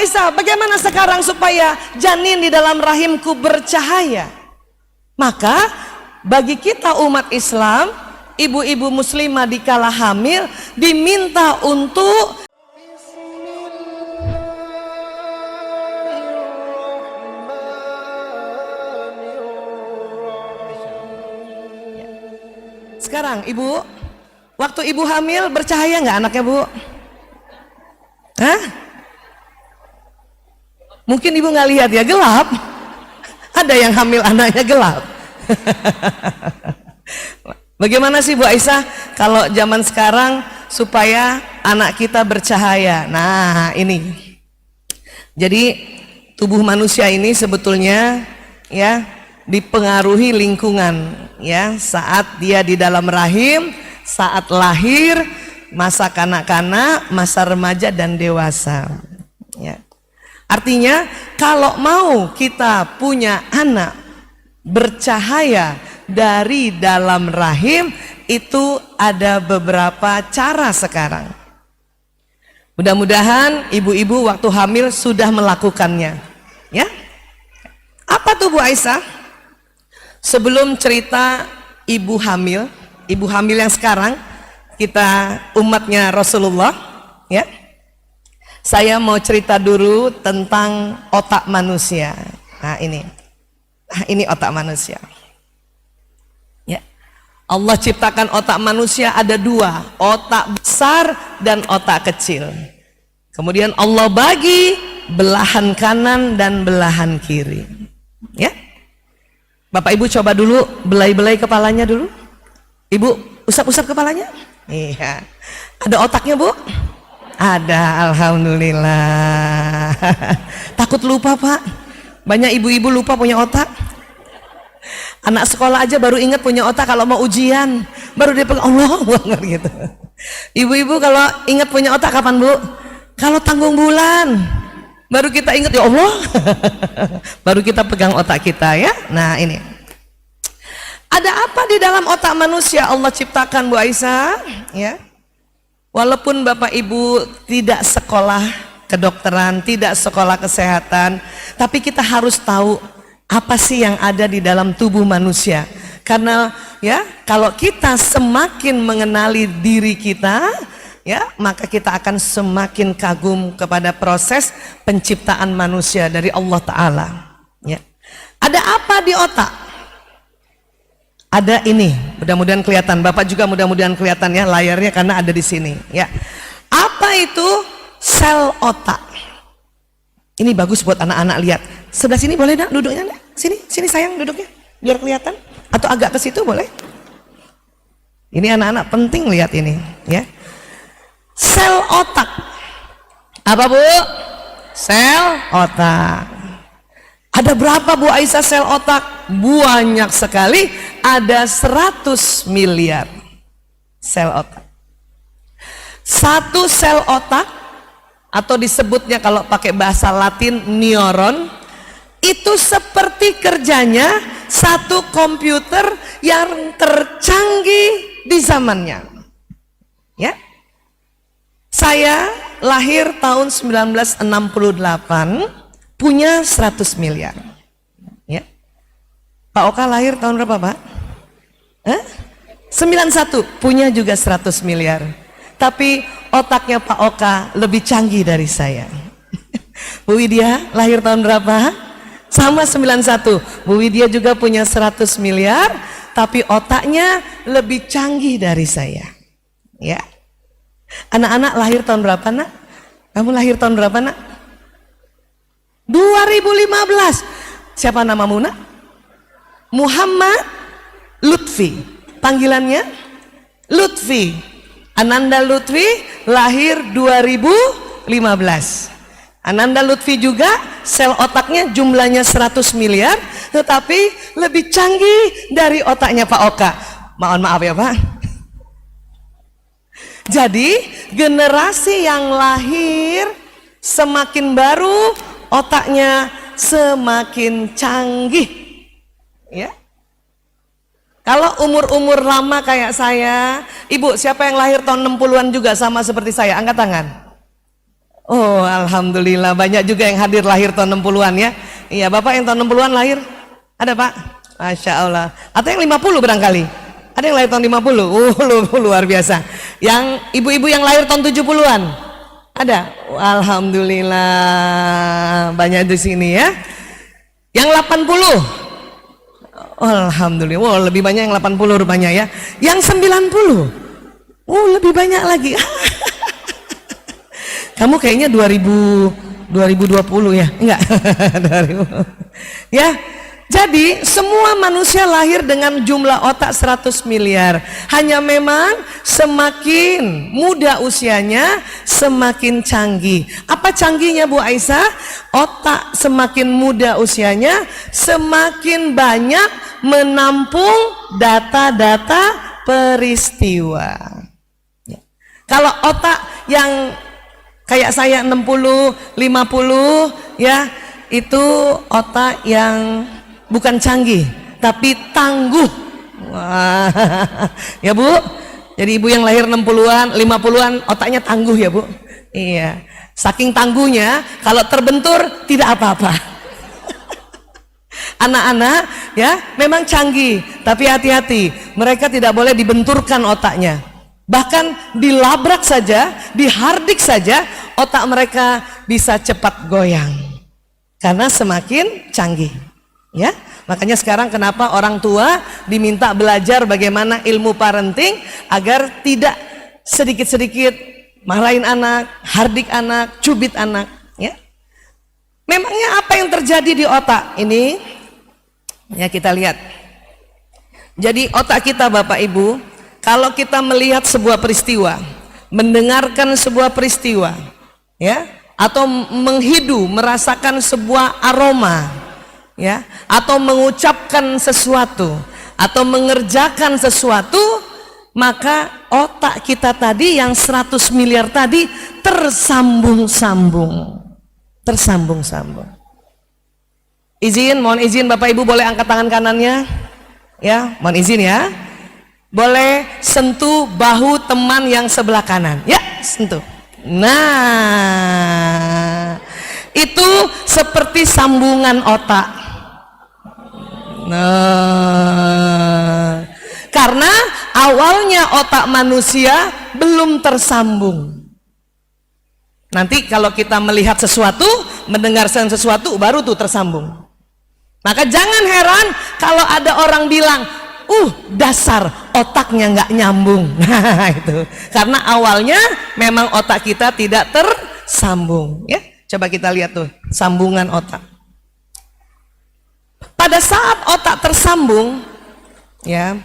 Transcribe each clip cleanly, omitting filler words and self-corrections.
Aisyah, bagaimana sekarang supaya janin di dalam rahimku bercahaya? Maka bagi kita umat Islam, ibu-ibu muslimah dikala hamil diminta untuk sekarang ibu, waktu ibu hamil bercahaya nggak anaknya bu? Hah? Mungkin ibu nggak lihat ya, gelap. Ada yang hamil anaknya gelap. Bagaimana sih Bu Aisyah kalau zaman sekarang supaya anak kita bercahaya? Nah ini, jadi tubuh manusia ini sebetulnya ya dipengaruhi lingkungan ya, saat dia di dalam rahim, saat lahir, masa kanak-kanak, masa remaja dan dewasa ya. Artinya kalau mau kita punya anak bercahaya dari dalam rahim, itu ada beberapa cara sekarang. Mudah-mudahan ibu-ibu waktu hamil sudah melakukannya ya. Apa tuh Bu Aisyah? Sebelum cerita ibu hamil yang sekarang, kita umatnya Rasulullah ya, saya mau cerita dulu tentang otak manusia. Nah ini otak manusia ya. Allah ciptakan otak manusia ada dua, otak besar dan otak kecil. Kemudian Allah bagi belahan kanan dan belahan kiri ya. Bapak ibu coba dulu belai-belai kepalanya dulu. Ibu usap-usap kepalanya. Iya. Ada otaknya bu? Ada, alhamdulillah. Takut lupa pak? Banyak ibu-ibu lupa punya otak. Anak sekolah aja baru ingat punya otak kalau mau ujian, baru dia pegang Allah gitu. Ibu-ibu kalau ingat punya otak kapan bu? Kalau tanggung bulan, baru kita ingat ya Allah. Baru kita pegang otak kita ya. Nah ini, ada apa di dalam otak manusia Allah ciptakan Bu Aisyah ya? Walaupun Bapak Ibu tidak sekolah kedokteran, tidak sekolah kesehatan, tapi kita harus tahu apa sih yang ada di dalam tubuh manusia. Karena ya, kalau kita semakin mengenali diri kita, ya, maka kita akan semakin kagum kepada proses penciptaan manusia dari Allah Ta'ala. Ya. Ada apa di otak? Ada ini, mudah-mudahan kelihatan. Bapak juga mudah-mudahan kelihatan ya layarnya karena ada di sini. Ya, apa itu sel otak? Ini bagus buat anak-anak lihat. Sebelah sini boleh nak duduknya nak? Sini sayang duduknya, biar kelihatan. Atau agak ke situ boleh? Ini anak-anak penting lihat ini, ya. Sel otak. Apa bu? Sel otak. Ada berapa Bu Aisyah sel otak? Banyak sekali, ada 100 miliar sel otak. Satu sel otak, atau disebutnya kalau pakai bahasa Latin neuron, itu seperti kerjanya satu komputer yang tercanggih di zamannya. Ya. Saya lahir tahun 1968, punya 100 miliar. Ya. Pak Oka lahir tahun berapa, Pak? 91, punya juga 100 miliar. Tapi otaknya Pak Oka lebih canggih dari saya. Bu Widya lahir tahun berapa? Sama 91. Bu Widya juga punya 100 miliar, tapi otaknya lebih canggih dari saya. Ya. Anak-anak lahir tahun berapa, Nak? Kamu lahir tahun berapa, Nak? 2015. Siapa namamu nak? Muhammad Lutfi. Panggilannya Lutfi. Ananda Lutfi lahir 2015. Ananda Lutfi juga sel otaknya jumlahnya 100 miliar, tetapi lebih canggih dari otaknya Pak Oka. Mohon maaf ya Pak. Jadi generasi yang lahir semakin baru, otaknya semakin canggih ya. Kalau umur-umur lama kayak saya, ibu siapa yang lahir tahun 60-an juga sama seperti saya, angkat tangan. Oh, alhamdulillah banyak juga yang hadir lahir tahun 60-an ya. Iya, Bapak yang tahun 60-an lahir? Ada, Pak? Masya Allah. Atau yang 50 barangkali? Ada yang lahir tahun 50? Luar biasa. Yang ibu-ibu yang lahir tahun 70-an? Ada? Alhamdulillah banyak di sini ya. Yang 80? Alhamdulillah. Wow, lebih banyak yang 80 rupanya ya. Yang 90? Oh, lebih banyak lagi. Kamu kayaknya 2020 ya? Enggak. 2000. Ya. Jadi semua manusia lahir dengan jumlah otak 100 miliar. Hanya memang semakin muda usianya semakin canggih. Apa canggihnya Bu Aisyah? Otak semakin muda usianya semakin banyak menampung data-data peristiwa. Kalau otak yang kayak saya 60, 50 ya, itu otak yang bukan canggih tapi tangguh. Wah, ya Bu. Jadi ibu yang lahir 60-an, 50-an otaknya tangguh ya Bu. Iya. Saking tangguhnya kalau terbentur tidak apa-apa. Anak-anak ya memang canggih, tapi hati-hati, mereka tidak boleh dibenturkan otaknya. Bahkan dilabrak saja, dihardik saja, otak mereka bisa cepat goyang karena semakin canggih. Ya, makanya sekarang kenapa orang tua diminta belajar bagaimana ilmu parenting agar tidak sedikit-sedikit marahin anak, hardik anak, cubit anak. Ya, memangnya apa yang terjadi di otak ini? Ya, kita lihat. Jadi otak kita Bapak Ibu, kalau kita melihat sebuah peristiwa, mendengarkan sebuah peristiwa, ya, atau menghidu, merasakan sebuah aroma, ya, atau mengucapkan sesuatu, atau mengerjakan sesuatu, maka otak kita tadi yang 100 miliar tadi tersambung-sambung. Tersambung-sambung. Mohon izin Bapak Ibu boleh angkat tangan kanannya? Ya, mohon izin ya. Boleh sentuh bahu teman yang sebelah kanan. Ya, sentuh. Nah, itu seperti sambungan otak. Nah, karena awalnya otak manusia belum tersambung. Nanti kalau kita melihat sesuatu, mendengarkan sesuatu, baru tuh tersambung. Maka jangan heran kalau ada orang bilang, dasar otaknya nggak nyambung. Nah itu karena awalnya memang otak kita tidak tersambung. Ya, coba kita lihat tuh sambungan otak. Pada saat otak tersambung, ya,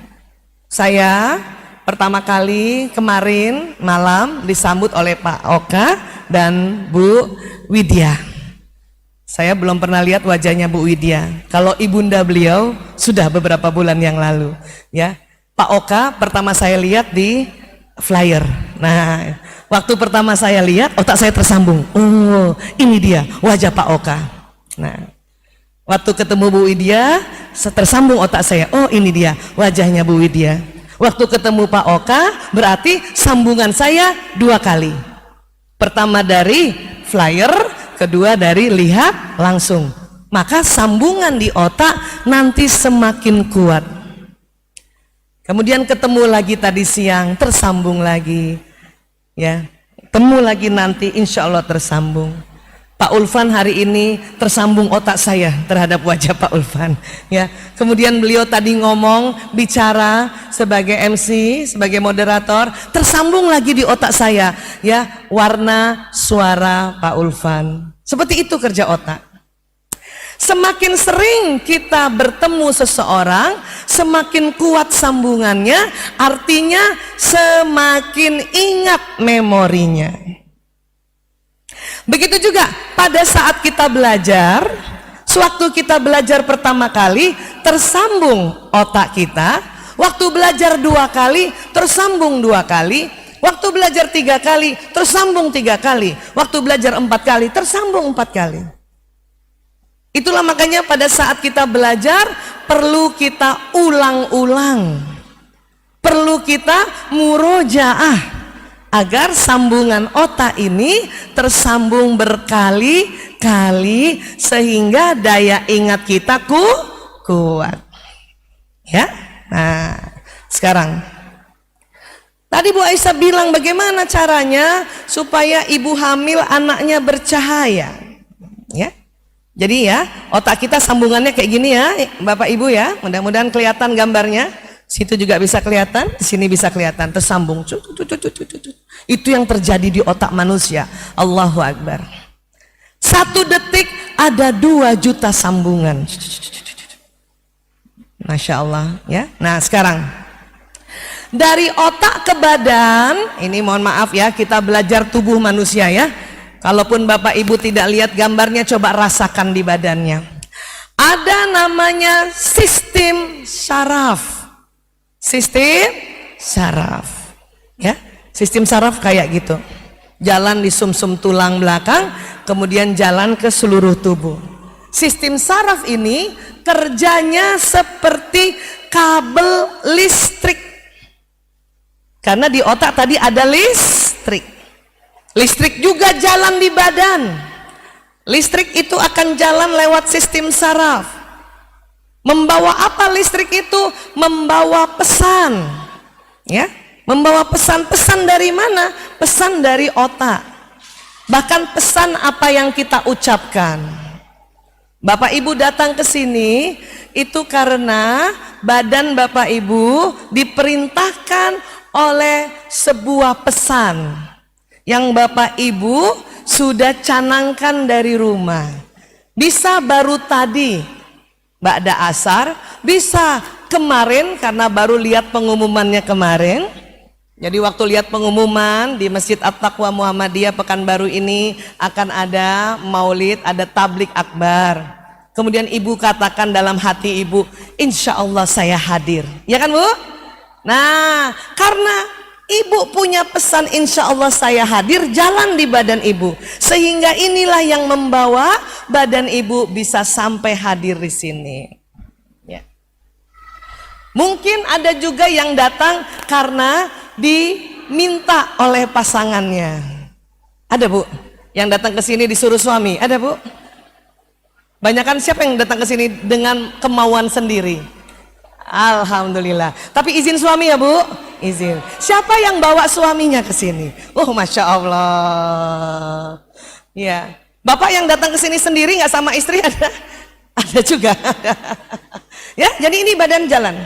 saya pertama kali kemarin malam disambut oleh Pak Oka dan Bu Widya. Saya belum pernah lihat wajahnya Bu Widya. Kalau ibunda beliau sudah beberapa bulan yang lalu, ya. Pak Oka pertama saya lihat di flyer. Nah, waktu pertama saya lihat otak saya tersambung. Oh, ini dia wajah Pak Oka. Nah, waktu ketemu Bu Widya, tersambung otak saya. Oh, ini dia wajahnya Bu Widya. Waktu ketemu Pak Oka, berarti sambungan saya 2 kali. Pertama dari flyer, kedua dari lihat langsung. Maka sambungan di otak nanti semakin kuat. Kemudian ketemu lagi tadi siang, tersambung lagi. Ya, ketemu lagi nanti insya Allah tersambung. Pak Ulfan hari ini tersambung otak saya terhadap wajah Pak Ulfan. Ya, kemudian beliau tadi ngomong, bicara sebagai MC, sebagai moderator, tersambung lagi di otak saya. Ya, warna suara Pak Ulfan. Seperti itu kerja otak. Semakin sering kita bertemu seseorang, semakin kuat sambungannya, artinya semakin ingat memorinya. Begitu juga pada saat kita belajar, sewaktu kita belajar pertama kali tersambung otak kita, waktu belajar 2 kali tersambung 2 kali, waktu belajar 3 kali tersambung 3 kali, waktu belajar 4 kali tersambung 4 kali. Itulah makanya pada saat kita belajar perlu kita ulang-ulang, perlu kita murojaah agar sambungan otak ini tersambung berkali-kali sehingga daya ingat kita kuat. Ya. Nah, sekarang tadi Bu Aisyah bilang bagaimana caranya supaya ibu hamil anaknya bercahaya. Ya. Jadi ya, otak kita sambungannya kayak gini ya, Bapak Ibu ya. Mudah-mudahan kelihatan gambarnya. Situ juga bisa kelihatan, di sini bisa kelihatan, tersambung. Itu yang terjadi di otak manusia. Allahu Akbar. 1 detik ada 2 juta sambungan. Masya Allah ya. Nah sekarang dari otak ke badan, ini mohon maaf ya, kita belajar tubuh manusia ya. Kalaupun Bapak Ibu tidak lihat gambarnya, coba rasakan di badannya. Ada namanya sistem saraf. Sistem saraf, ya. Sistem saraf kayak gitu. Jalan di sumsum tulang belakang, kemudian jalan ke seluruh tubuh. Sistem saraf ini kerjanya seperti kabel listrik. Karena di otak tadi ada listrik. Listrik juga jalan di badan. Listrik itu akan jalan lewat sistem saraf. Membawa apa listrik itu? Membawa pesan. Ya, membawa pesan-pesan dari mana? Pesan dari otak. Bahkan pesan apa yang kita ucapkan. Bapak Ibu datang ke sini itu karena badan Bapak Ibu diperintahkan oleh sebuah pesan yang Bapak Ibu sudah canangkan dari rumah. Bisa baru tadi ba'da asar, bisa kemarin karena baru lihat pengumumannya kemarin. Jadi waktu lihat pengumuman di Masjid At-Taqwa Muhammadiyah Pekanbaru ini akan ada maulid, ada tablik akbar. Kemudian ibu katakan dalam hati ibu, insya Allah saya hadir. Ya kan Bu? Nah, karena ibu punya pesan insya Allah saya hadir, jalan di badan ibu. Sehingga inilah yang membawa badan ibu bisa sampai hadir di sini. Ya. Mungkin ada juga yang datang karena diminta oleh pasangannya. Ada Bu? Yang datang ke sini disuruh suami. Ada Bu? Banyakan siapa yang datang ke sini dengan kemauan sendiri? Alhamdulillah. Tapi izin suami ya Bu? Izin. Siapa yang bawa suaminya ke sini? Oh, Masya Allah. Ya. Bapak yang datang ke sini sendiri nggak sama istri ada? Ada juga. Ya, jadi ini badan jalan.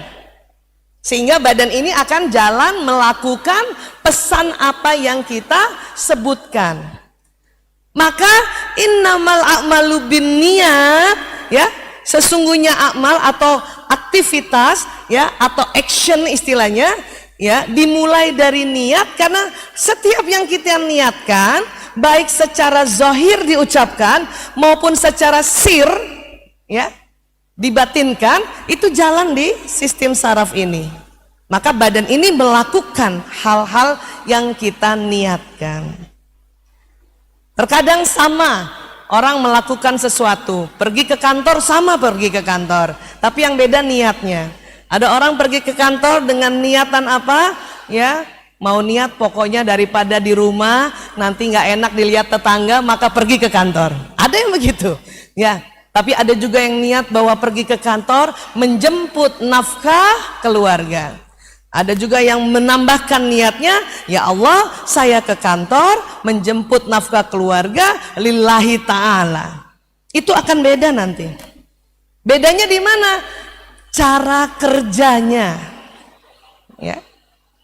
Sehingga badan ini akan jalan melakukan pesan apa yang kita sebutkan. Maka innamal a'malu binniyat, ya. Sesungguhnya amal atau aktivitas ya atau action istilahnya ya dimulai dari niat, karena setiap yang kita niatkan baik secara zahir diucapkan maupun secara sir ya dibatinkan itu jalan di sistem saraf ini. Maka badan ini melakukan hal-hal yang kita niatkan. Terkadang sama orang melakukan sesuatu, pergi ke kantor sama pergi ke kantor, tapi yang beda niatnya. Ada orang pergi ke kantor dengan niatan apa? Ya, mau niat pokoknya daripada di rumah nanti nggak enak dilihat tetangga, maka pergi ke kantor. Ada yang begitu, ya. Tapi ada juga yang niat bahwa pergi ke kantor menjemput nafkah keluarga. Ada juga yang menambahkan niatnya, ya Allah saya ke kantor menjemput nafkah keluarga lillahi ta'ala. Itu akan beda nanti. Bedanya di mana? Cara kerjanya. Ya.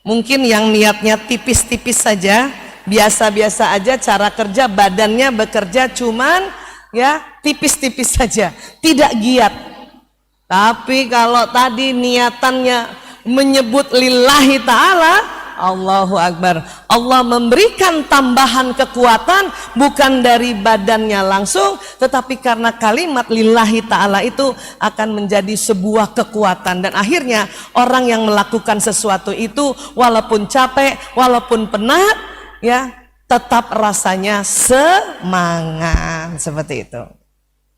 Mungkin yang niatnya tipis-tipis saja, biasa-biasa aja cara kerja, badannya bekerja cuman ya tipis-tipis saja, tidak giat. Tapi kalau tadi niatannya menyebut lillahi ta'ala, Allahu Akbar, Allah memberikan tambahan kekuatan bukan dari badannya langsung, tetapi karena kalimat lillahi ta'ala itu akan menjadi sebuah kekuatan. Dan akhirnya orang yang melakukan sesuatu itu walaupun capek, walaupun penat ya tetap rasanya semangat, seperti itu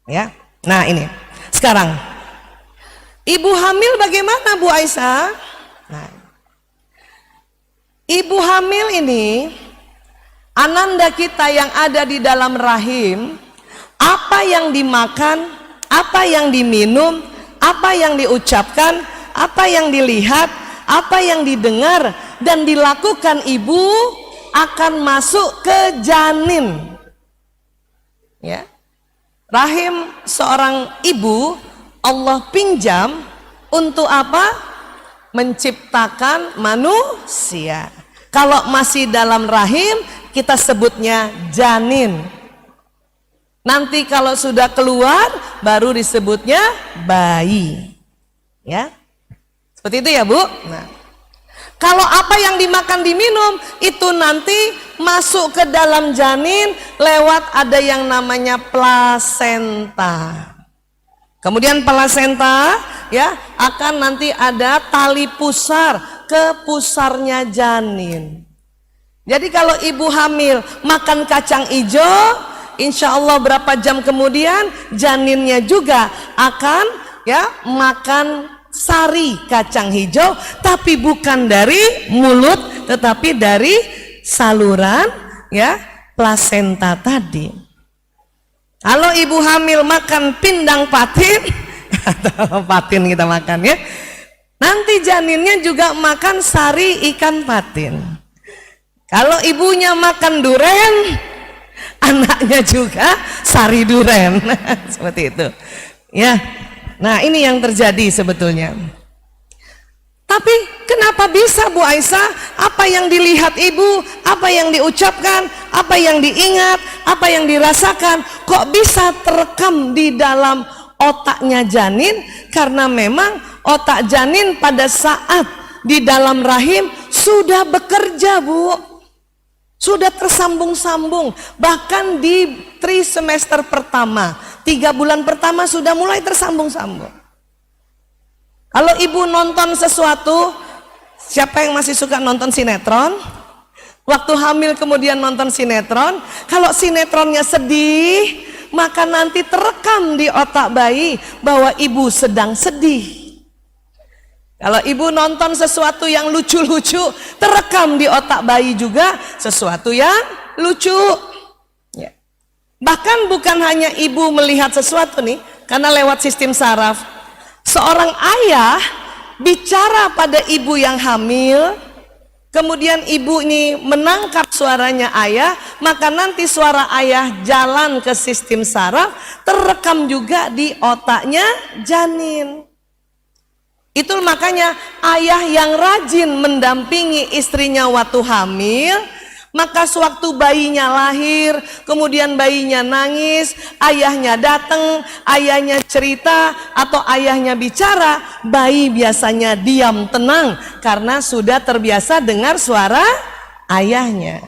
ya. Nah ini sekarang ibu hamil bagaimana Bu Aisyah? Nah, Ibu hamil ini, ananda kita yang ada di dalam rahim, apa yang dimakan, apa yang diminum, apa yang diucapkan, apa yang dilihat, apa yang didengar dan dilakukan ibu akan masuk ke janin. Ya. Rahim seorang ibu Allah pinjam untuk apa? Menciptakan manusia. Kalau masih dalam rahim kita sebutnya janin. Nanti kalau sudah keluar baru disebutnya bayi. Ya. Seperti itu ya, Bu. Nah, kalau apa yang dimakan diminum itu nanti masuk ke dalam janin lewat ada yang namanya plasenta. Kemudian plasenta ya akan nanti ada tali pusar ke pusarnya janin. Jadi kalau ibu hamil makan kacang hijau, insya Allah berapa jam kemudian janinnya juga akan ya makan sari kacang hijau, tapi bukan dari mulut tetapi dari saluran ya plasenta tadi. Kalau ibu hamil makan pindang patin atau patin kita makan ya, nanti janinnya juga makan sari ikan patin. Kalau ibunya makan duren, anaknya juga sari duren. Seperti itu ya. Nah, ini yang terjadi sebetulnya. Tapi kenapa bisa, Bu Aisyah? Apa yang dilihat ibu, apa yang diucapkan, apa yang diingat, apa yang dirasakan, kok bisa terekam di dalam otaknya janin? Karena memang otak janin pada saat di dalam rahim sudah bekerja, Bu. Sudah tersambung-sambung. Bahkan di trimester pertama, 3 bulan pertama sudah mulai tersambung-sambung. Kalau ibu nonton sesuatu, siapa yang masih suka nonton sinetron? Waktu hamil kemudian nonton sinetron, kalau sinetronnya sedih, maka nanti terekam di otak bayi bahwa ibu sedang sedih. Kalau ibu nonton sesuatu yang lucu-lucu, terekam di otak bayi juga sesuatu yang lucu. Ya. Bahkan bukan hanya ibu melihat sesuatu nih, karena lewat sistem saraf. Seorang ayah bicara pada ibu yang hamil, kemudian ibu ini menangkap suaranya ayah, maka nanti suara ayah jalan ke sistem saraf, terekam juga di otaknya janin. Itu makanya ayah yang rajin mendampingi istrinya waktu hamil, maka sewaktu bayinya lahir, kemudian bayinya nangis, ayahnya datang, ayahnya cerita atau ayahnya bicara, bayi biasanya diam tenang karena sudah terbiasa dengar suara ayahnya.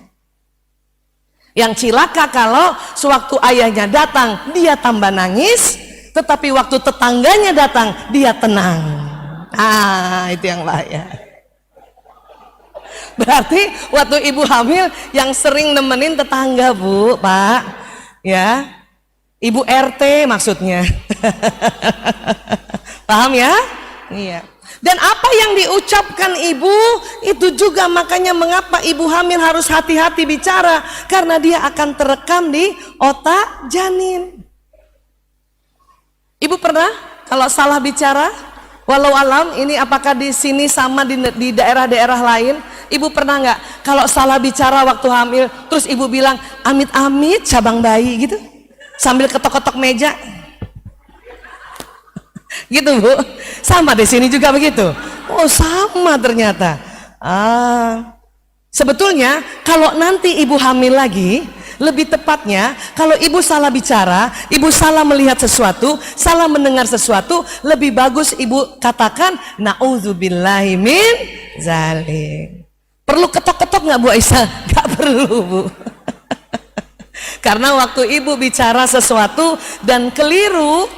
Yang cilaka kalau sewaktu ayahnya datang dia tambah nangis, tetapi waktu tetangganya datang dia tenang. Itu yang bahaya. Berarti waktu ibu hamil yang sering nemenin tetangga, Bu, Pak, ya, ibu RT maksudnya. Paham ya? Iya. Dan apa yang diucapkan ibu itu juga makanya mengapa ibu hamil harus hati-hati bicara, karena dia akan terekam di otak janin. Ibu pernah kalau salah bicara, walau alam ini apakah di sini sama di daerah-daerah lain? Ibu pernah nggak kalau salah bicara waktu hamil, terus ibu bilang amit-amit cabang bayi gitu, sambil ketok-ketok meja, gitu, Bu? Sama di sini juga begitu. Oh, sama ternyata. Sebetulnya kalau nanti ibu hamil lagi, lebih tepatnya kalau ibu salah bicara, ibu salah melihat sesuatu, salah mendengar sesuatu, lebih bagus ibu katakan na'udzubillahi min zalik. Perlu ketok-ketok nggak, Bu Aisyah? Nggak perlu, Bu. Karena waktu ibu bicara sesuatu dan keliru,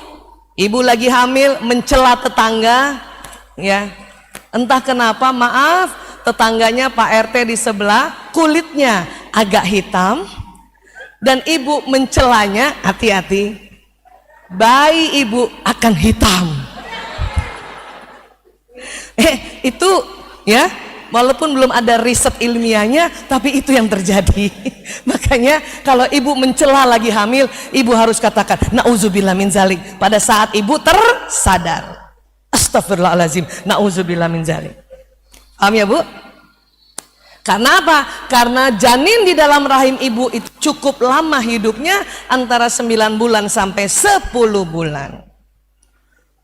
ibu lagi hamil mencela tetangga, ya, entah kenapa, maaf, tetangganya Pak RT di sebelah kulitnya agak hitam, dan ibu mencelanya, hati-hati, bayi ibu akan hitam. Itu ya, Walaupun belum ada riset ilmiahnya, tapi itu yang terjadi. Makanya kalau ibu mencela lagi hamil, ibu harus katakan nauzubillah min zalik pada saat ibu tersadar. Astagfirullahaladzim, nauzubillah min zalik. Paham ya Bu? Karena apa? Karena janin di dalam rahim ibu itu cukup lama hidupnya, antara 9 bulan sampai 10 bulan.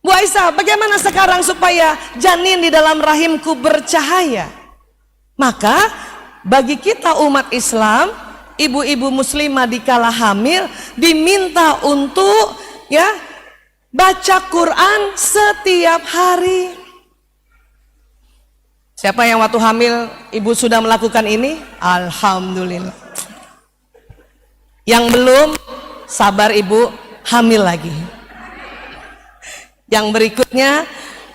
Bu Aisyah, bagaimana sekarang supaya janin di dalam rahimku bercahaya? Maka bagi kita umat Islam, ibu-ibu muslimah dikala hamil diminta untuk baca Quran setiap hari. Siapa yang waktu hamil ibu sudah melakukan ini? Alhamdulillah. Yang belum, sabar ibu, hamil lagi. Yang berikutnya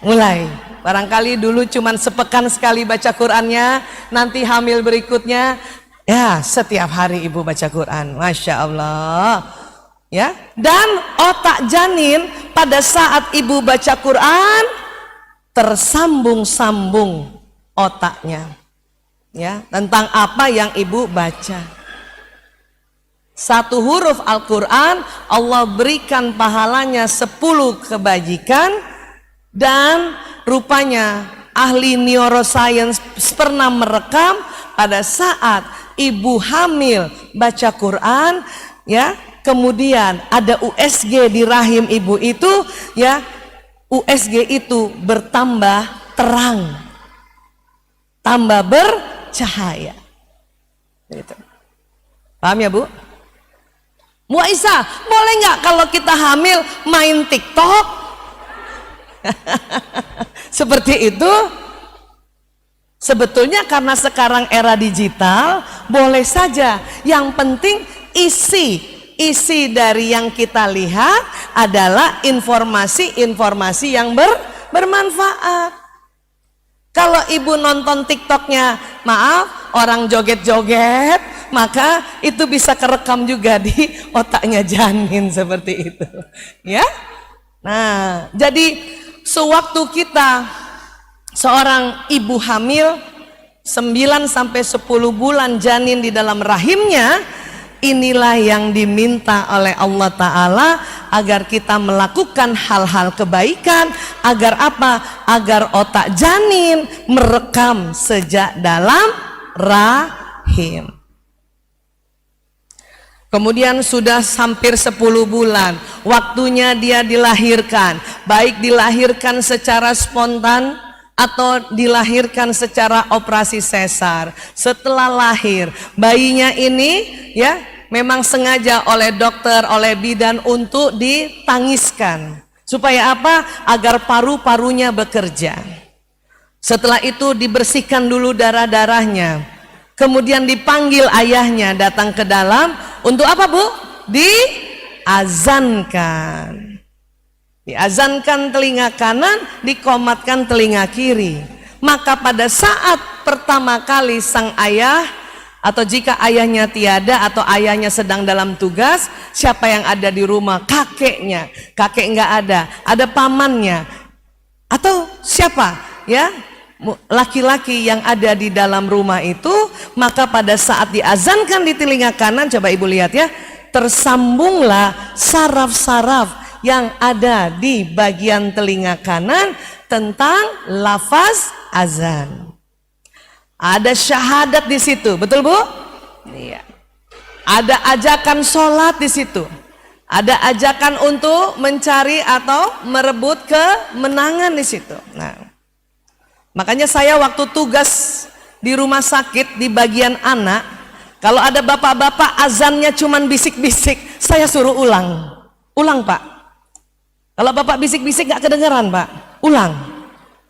mulai. Barangkali dulu cuman sepekan sekali baca Qurannya, nanti hamil berikutnya ya setiap hari ibu baca Quran. Masya Allah. Ya, dan otak janin pada saat ibu baca Quran tersambung-sambung otaknya. Ya, tentang apa yang ibu baca. Satu huruf Al-Quran Allah berikan pahalanya 10 kebajikan. Dan rupanya ahli neuroscience pernah merekam pada saat ibu hamil baca Quran, ya, kemudian ada USG di rahim ibu itu, ya, USG itu bertambah terang, tambah bercahaya. Gitu. Paham ya Bu? Bu Aisyah, boleh nggak kalau kita hamil main TikTok? Seperti itu? Sebetulnya karena sekarang era digital, boleh saja. Yang penting isi dari yang kita lihat adalah informasi-informasi yang bermanfaat. Kalau ibu nonton TikToknya, maaf, orang joget-joget, maka itu bisa kerekam juga di otaknya janin seperti itu, ya. Nah, jadi sewaktu kita seorang ibu hamil 9 sampai 10 bulan janin di dalam rahimnya, inilah yang diminta oleh Allah Ta'ala agar kita melakukan hal-hal kebaikan. Agar apa? Agar otak janin merekam sejak dalam rahim. Kemudian sudah hampir 10 bulan, waktunya dia dilahirkan. Baik dilahirkan secara spontan atau dilahirkan secara operasi sesar. Setelah lahir, bayinya ini ya memang sengaja oleh dokter, oleh bidan untuk ditangiskan. Supaya apa? Agar paru-parunya bekerja. Setelah itu dibersihkan dulu darah-darahnya. Kemudian dipanggil ayahnya datang ke dalam. Untuk apa Bu? Diazankan. Diazankan telinga kanan, dikomatkan telinga kiri. Maka pada saat pertama kali sang ayah, atau jika ayahnya tiada atau ayahnya sedang dalam tugas, siapa yang ada di rumah? Kakeknya. Kakek nggak ada pamannya. Atau siapa? Ya, laki-laki yang ada di dalam rumah itu. Maka pada saat diazankan di telinga kanan, coba ibu lihat ya, tersambunglah saraf-saraf yang ada di bagian telinga kanan tentang lafaz azan. Ada syahadat di situ, betul Bu? Iya. Ada ajakan sholat di situ. Ada ajakan untuk mencari atau merebut kemenangan di situ. Nah, makanya saya waktu tugas di rumah sakit di bagian anak, kalau ada bapak-bapak azannya cuman bisik-bisik, saya suruh ulang. Ulang Pak. Kalau bapak bisik-bisik gak kedengeran Pak, ulang.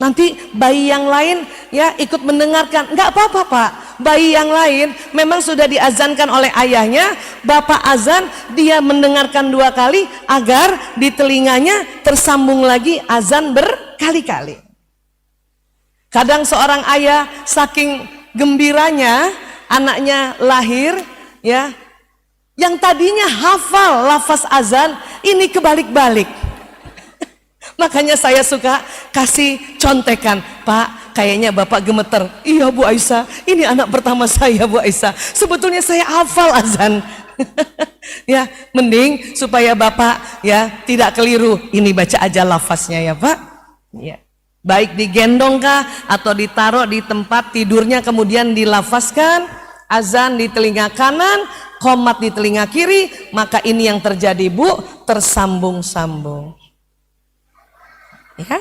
Nanti bayi yang lain ya ikut mendengarkan. Nggak apa-apa Pak, bayi yang lain memang sudah diazankan oleh ayahnya, bapak azan, dia mendengarkan 2 kali agar di telinganya tersambung lagi azan berkali-kali. Kadang seorang ayah saking gembiranya anaknya lahir ya, yang tadinya hafal lafaz azan ini kebalik-balik. Makanya saya suka kasih contekan, Pak, kayaknya Bapak gemeter. Iya Bu Aisyah, ini anak pertama saya Bu Aisyah. Sebetulnya saya hafal azan. Ya, mending supaya Bapak ya tidak keliru. Ini baca aja lafaznya ya Pak. Ya. Baik digendong kah atau ditaruh di tempat tidurnya kemudian dilafazkan azan di telinga kanan, qomat di telinga kiri, maka ini yang terjadi Bu, tersambung-sambung. Ya.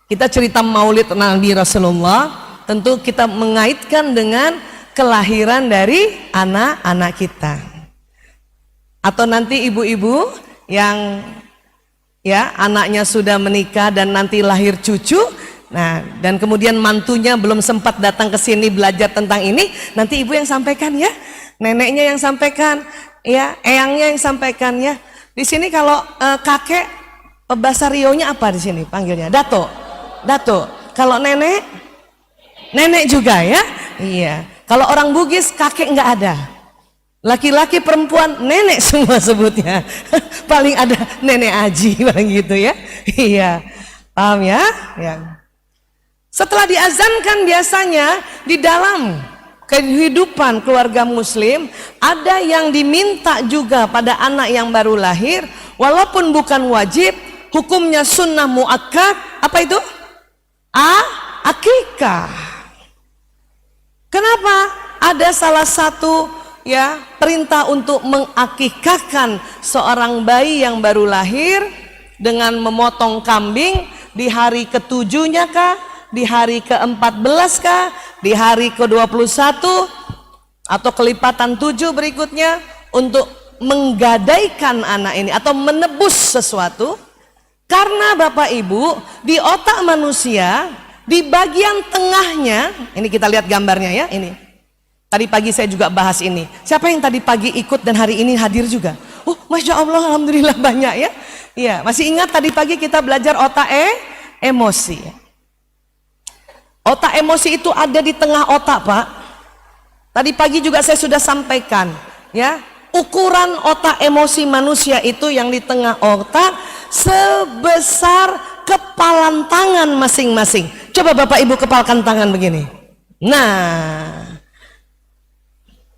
Kita cerita Maulid Nabi Rasulullah, tentu kita mengaitkan dengan kelahiran dari anak-anak kita. Atau nanti ibu-ibu yang ya anaknya sudah menikah dan nanti lahir cucu, nah dan kemudian mantunya belum sempat datang ke sini belajar tentang ini, nanti ibu yang sampaikan ya, neneknya yang sampaikan, ya eyangnya yang sampaikan ya. Di sini kalau kakek bahasa Rionya apa di sini panggilnya? Dato. Dato. Kalau nenek, nenek juga ya. Iya. Kalau orang Bugis kakek nggak ada. Laki-laki perempuan nenek semua sebutnya. Paling ada nenek Aji paling gitu ya. Iya. Paham ya? Ya. Setelah diazankan biasanya di dalam kehidupan keluarga muslim ada yang diminta juga pada anak yang baru lahir, walaupun bukan wajib, hukumnya sunnah muakkad. Apa itu? Akikah. Kenapa? Ada salah satu ya perintah untuk mengakikahkan seorang bayi yang baru lahir dengan memotong kambing di hari ke-7-nya kah, di hari ke-14 kah, di hari ke-21 atau kelipatan 7 berikutnya, untuk menggadaikan anak ini atau menebus sesuatu. Karena Bapak Ibu, di otak manusia, di bagian tengahnya, ini kita lihat gambarnya ya, ini. Tadi pagi saya juga bahas ini. Siapa yang tadi pagi ikut dan hari ini hadir juga? Oh, Masya Allah, Alhamdulillah banyak ya. Iya, masih ingat tadi pagi kita belajar otak emosi. Otak emosi itu ada di tengah otak Pak. Tadi pagi juga saya sudah sampaikan ya, ukuran otak emosi manusia itu yang di tengah otak sebesar kepalan tangan masing-masing. Coba Bapak Ibu kepalkan tangan begini. Nah,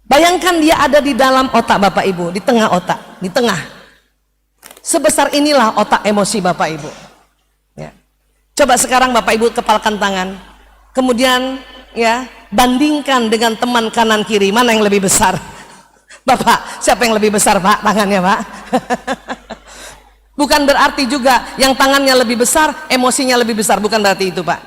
bayangkan dia ada di dalam otak Bapak Ibu, di tengah otak, di tengah. Sebesar inilah otak emosi Bapak Ibu. Ya. Coba sekarang Bapak Ibu kepalkan tangan. Kemudian ya, bandingkan dengan teman kanan kiri, mana yang lebih besar? Bapak, siapa yang lebih besar Pak tangannya Pak? Bukan berarti juga yang tangannya lebih besar, emosinya lebih besar, bukan berarti itu Pak.